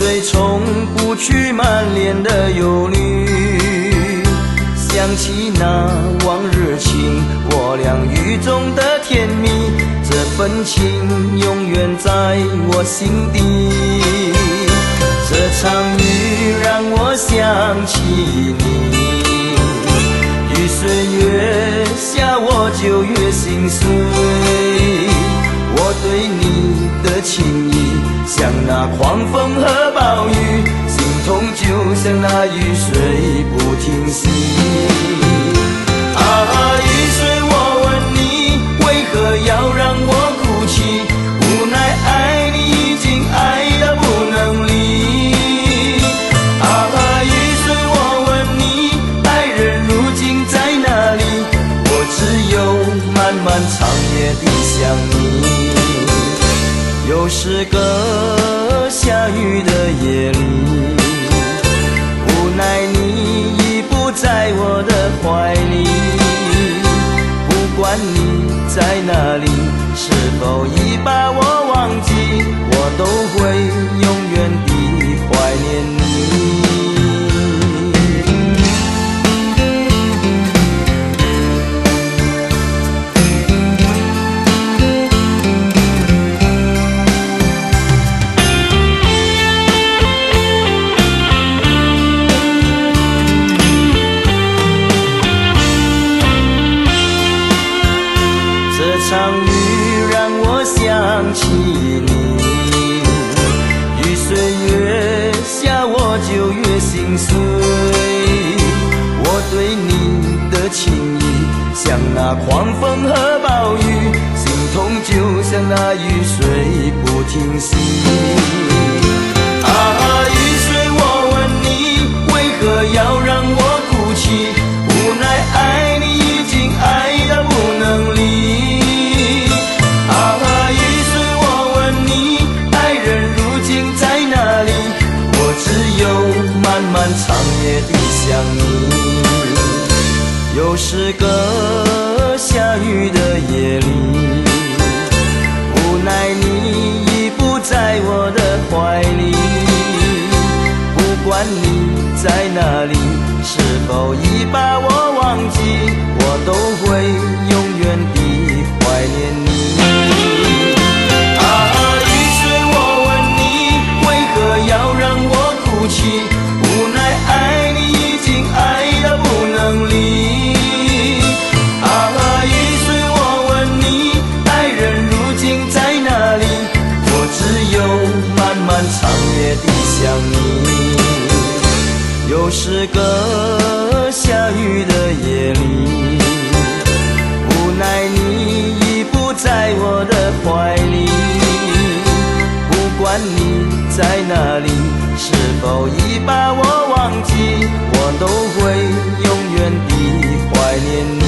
水冲不去满脸的忧虑。想起那往日情，我俩雨中的甜蜜，这份情永远在我心底。这场雨让我想起你，雨水越下我就越心碎。我对你的情意像那狂风和暴雨，心痛就像那雨水不停息。雨水，我问你，为何要让我哭泣？无奈爱你已经爱得不能离。雨水，我问你，爱人如今在哪里？我只有漫漫长夜地想你。又是个下雨的夜里，无奈你已不在我的怀里。不管你在哪里，是否已把我忘记，我都会永远地怀念你。这场雨让我想起你，雨水越下我就越心碎。我对你的情意像那狂风和暴雨，心痛就像那雨水不停息。雨水，我问你，为何要让我哭泣？无奈爱你已经爱得不能离。漫漫长夜地想你，又是个下雨的夜里，无奈你已不在我的怀里。不管你在哪里，是否已把我忘记，我都会永远地怀念你。雨水，我问你，为何要让我哭泣？无奈爱你已经爱得不能离。雨水，我问你，爱人如今在哪里？我只有漫漫长夜地想你。又是个下雨的夜里，无奈你已不在我的怀里。不管你在哪里，是否已把我忘记，我都会永远地怀念你。